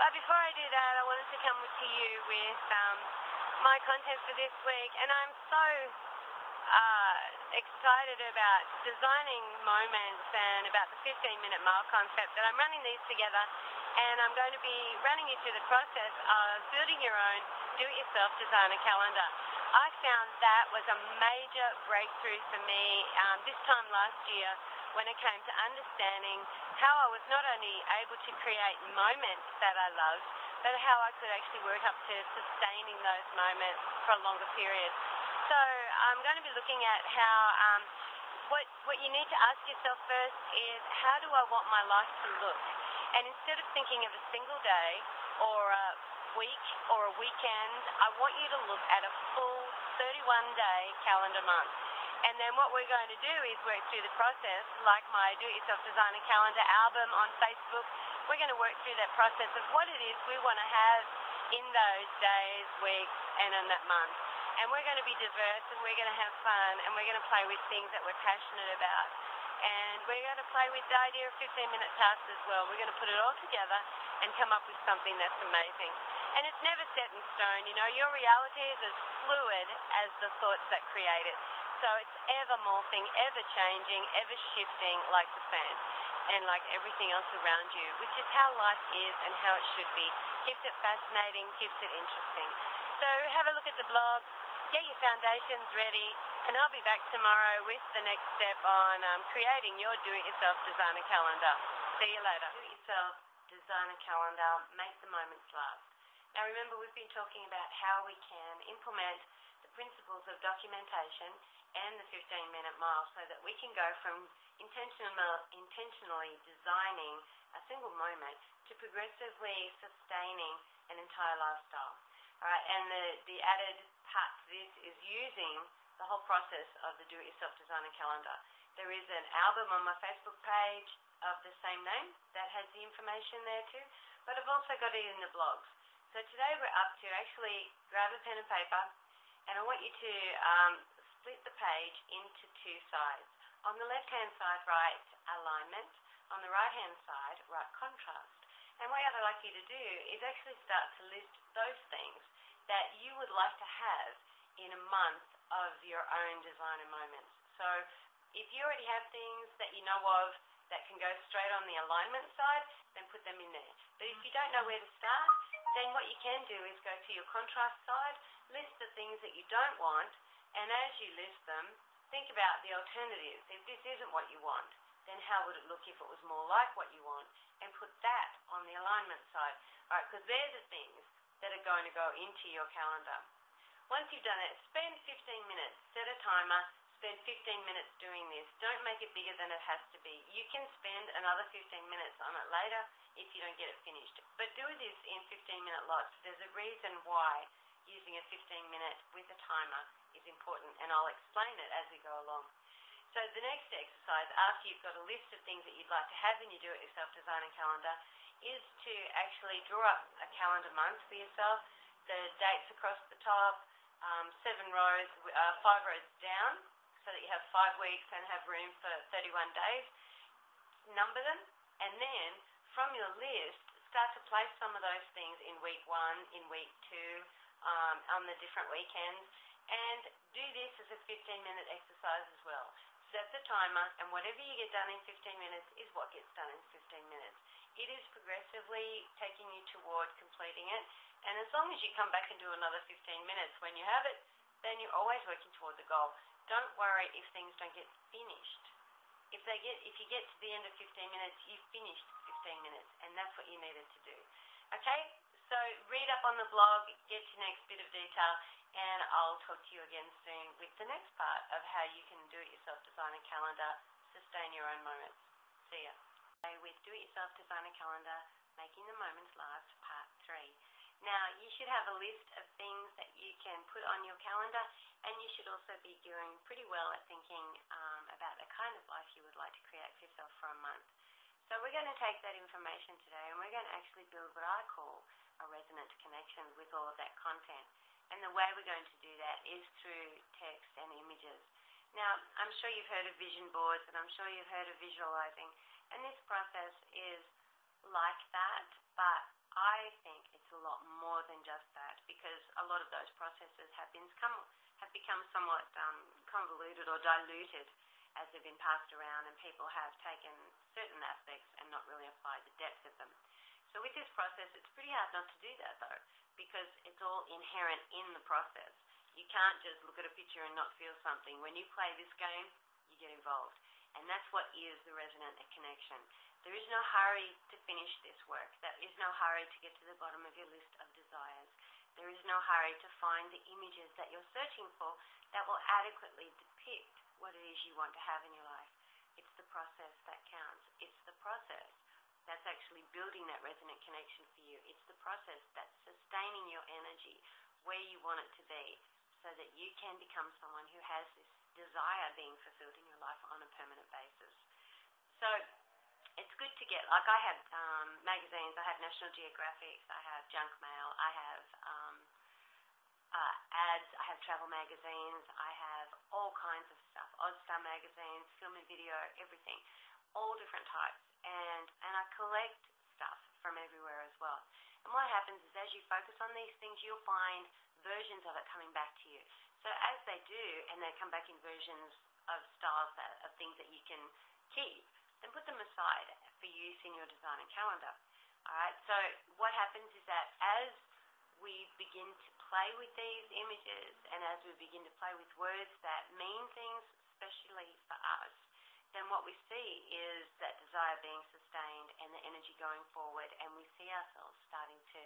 But before I do that, I wanted to come to you with my content for this week, and I'm so excited about designing moments and about the 15-minute mile concept that I'm running these together, and I'm going to be running you through the process of building your own do-it-yourself designer calendar. I found that was a major breakthrough for me this time last year when it came to understanding how I was not only able to create moments that I loved, but how I could actually work up to sustaining those moments for a longer period. So I'm going to be looking at how what you need to ask yourself first is, how do I want my life to look? And instead of thinking of a single day or a week or a weekend, I want you to look at a full 31-day calendar month. And then what we're going to do is work through the process, like my Do-It-Yourself Designer Calendar album on Facebook. We're going to work through that process of what it is we want to have in those days, weeks, and in that month. And we're going to be diverse, and we're going to have fun, and we're going to play with things that we're passionate about. And we're going to play with the idea of 15-minute tasks as well. We're going to put it all together and come up with something that's amazing. And it's never set in stone. You know, your reality is as fluid as the thoughts that create it. So it's ever morphing, ever changing, ever shifting like the sand, and like everything else around you, which is how life is and how it should be. Keeps it fascinating, keeps it interesting. So have a look at the blog, get your foundations ready, and I'll be back tomorrow with the next step on creating your do-it-yourself designer calendar. See you later. Do-it-yourself designer calendar, make the moments last. Now remember, we've been talking about how we can implement the principles of documentation and the 15-minute mile so that we can go from intentionally designing a single moment to progressively sustaining an entire lifestyle. All right, and the added part to this is using the whole process of the Do-It-Yourself Designer Calendar. There is an album on my Facebook page of the same name that has the information there too, but I've also got it in the blogs. So today we're up to actually grab a pen and paper, and I want you to split the page into two sides. On the left-hand side, write alignment. On the right-hand side, write contrast. And what I'd like you to do is actually start to list those things that you would like to have in a month of your own designer moments. So if you already have things that you know of that can go straight on the alignment side, then put them in there. But if you don't know where to start, then what you can do is go to your contrast side, list the things that you don't want, and as you list them, think about the alternatives. If this isn't what you want, then how would it look if it was more like what you want? And put that on the alignment side. All right, because they're the things that are going to go into your calendar. Once you've done it, spend 15 minutes. Set a timer. Spend 15 minutes doing this. Don't make it bigger than it has to be. You can spend another 15 minutes on it later if you don't get it finished. But do this in 15-minute lots. There's a reason why using a 15-minute with a timer is important, and I'll explain it as we go along. So the next exercise, after you've got a list of things that you'd like to have in your Do-It-Yourself Designer Calendar, is to actually draw up a calendar month for yourself. The dates across the top, 7 rows, 5 rows down, so that you have 5 weeks and have room for 31 days. Number them, and then from your list, start to place some of those things in week 1, in week 2, on the different weekends, and do this as a 15-minute exercise as well. Set the timer, and whatever you get done in 15 minutes is what gets done in 15 minutes. It is progressively taking you toward completing it, and as long as you come back and do another 15 minutes when you have it, then you're always working toward the goal. Don't worry if things don't get finished. If you get to the end of 15 minutes, you've finished 15 minutes, and that's what you needed to do. Okay? So read up on the blog, get your next bit of detail, and I'll talk to you again soon with the next part of how you can do-it-yourself designer calendar, sustain your own moments. See ya. With Do-It-Yourself Designer Calendar, Making the Moments Last, Part 3. Now, you should have a list of things that you can put on your calendar, and you should also be doing pretty well at thinking about the kind of life you would like to create for yourself for a month. So we're going to take that information today, and we're going to actually build what I call a resonant connection with all of that content. And the way we're going to do that is through text and images. Now, I'm sure you've heard of vision boards, and I'm sure you've heard of visualizing, and this process is like that, but I think it's a lot more than just that, because a lot of those processes have become somewhat convoluted or diluted as they've been passed around, and people have taken certain aspects and not really applied the depth of them. So with this process, it's pretty hard not to do that, though, because it's all inherent in the process. You can't just look at a picture and not feel something. When you play this game, you get involved. And that's what is the resonant connection. There is no hurry to finish this work. There is no hurry to get to the bottom of your list of desires. There is no hurry to find the images that you're searching for that will adequately depict what it is you want to have in your life. It's the process that counts. It's the process that's actually building that resonant connection for you. It's the process that's sustaining your energy where you want it to be, so that you can become someone who has this desire being fulfilled in your life on a permanent basis. So it's good to get, like I have magazines, I have National Geographics, I have junk mail, I have ads, I have travel magazines, I have all kinds of stuff, Odstar magazines, film and video, everything, all different types. And I collect stuff from everywhere as well. And what happens is, as you focus on these things, you'll find versions of it coming back to you. So as they do, and they come back in versions of styles of things that you can keep, then put them aside for use in your design and calendar. All right. So what happens is that as we begin to play with these images, and as we begin to play with words that mean things, especially for us, then what we see is that desire being sustained and the energy going forward, and we see ourselves starting to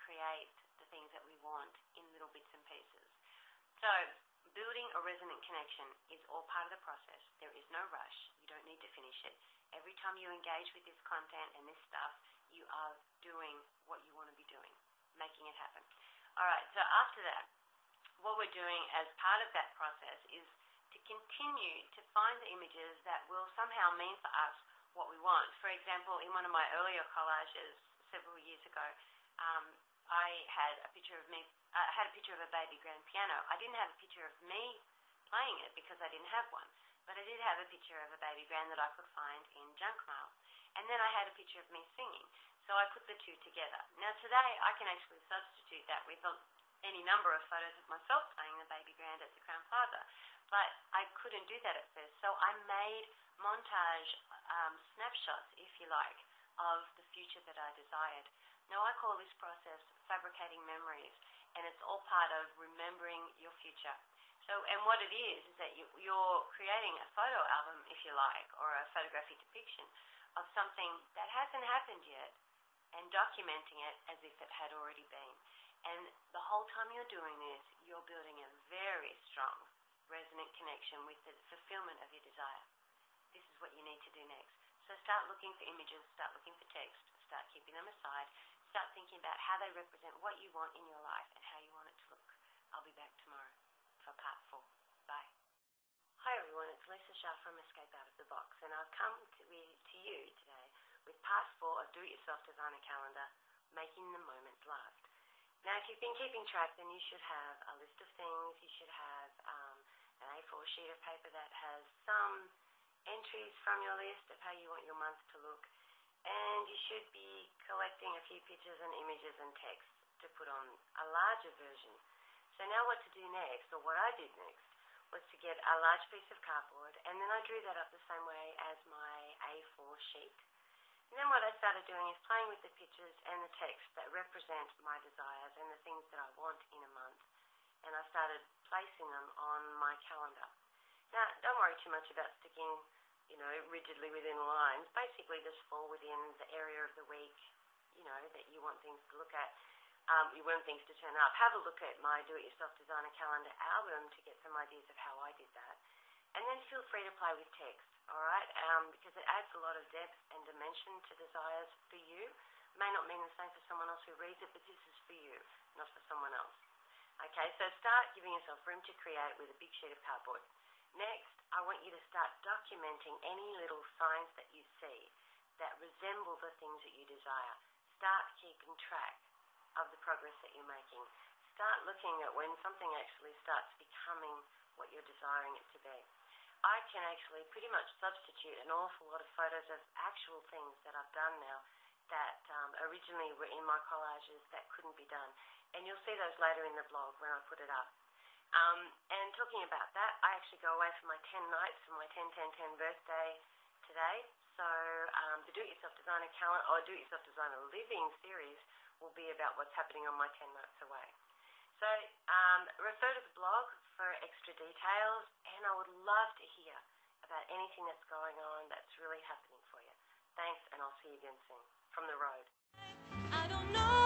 create the things that we want in little bits and pieces. So building a resonant connection is all part of the process. There is no rush. You don't need to finish it. Every time you engage with this content and this stuff, you are doing what you want to be doing, making it happen. All right, so after that, what we're doing as part of that process is to continue to find the images that will somehow mean for us what we want. For example, in one of my earlier collages several years ago, I had a picture of me. I had a picture of a baby grand piano. I didn't have a picture of me playing it because I didn't have one, but I did have a picture of a baby grand that I could find in junk mail. And then I had a picture of me singing. So I put the two together. Now today I can actually substitute that with any number of photos of myself playing the baby grand at the Crown Plaza. But I couldn't do that at first. So I made montage snapshots, if you like, of the future that I desired. Now I call this process fabricating memories, and it's all part of remembering your future. So, and what it is that you're creating a photo album, if you like, or a photographic depiction of something that hasn't happened yet, and documenting it as if it had already been. And the whole time you're doing this, you're building a very strong resonant connection with the fulfillment of your desire. This is what you need to do next. So start looking for images, start looking for text, start keeping them aside, start thinking about how they represent what you want in your life and how you want it to look. I'll be back tomorrow for part 4. Bye. Hi everyone, it's Lisa Shah from Escape Out of the Box, and I've come to you today with part 4 of Do-It-Yourself Designer Calendar, Making the Moments Last. Now, if you've been keeping track, then you should have a list of things. You should have an A4 sheet of paper that has some entries from your list of how you want your month to look. And you should be collecting a few pictures and images and text to put on a larger version. So now what to do next, or what I did next, was to get a large piece of cardboard, and then I drew that up the same way as my A4 sheet. And then what I started doing is playing with the pictures and the text that represent my desires and the things that I want in a month. And I started placing them on my calendar. Now, don't worry too much about sticking, rigidly within lines. Basically, just fall within the area of the week, that you want things to look at. You want things to turn up. Have a look at my Do-It-Yourself Designer Calendar album to get some ideas of how I did that. And then feel free to play with text, all right? Because it adds a lot of depth and dimension to desires for you. It may not mean the same for someone else who reads it, but this is for you, not for someone else. Okay, so start giving yourself room to create with a big sheet of cardboard. Next, I want you to start documenting any little signs that you see that resemble the things that you desire. Start keeping track of the progress that you're making. Start looking at when something actually starts becoming what you're desiring it to be. I can actually pretty much substitute an awful lot of photos of actual things that I've done now that originally were in my collages that couldn't be done. And you'll see those later in the blog when I put it up. And talking about that, I actually go away for my 10 nights for my 10-10-10 birthday today. So the Do-It-Yourself Designer calendar or Do-It-Yourself Designer Living series will be about what's happening on my 10 nights away. So refer to the blog for extra details, and I would love to hear about anything that's going on that's really happening for you. Thanks, and I'll see you again soon from the road. I don't know.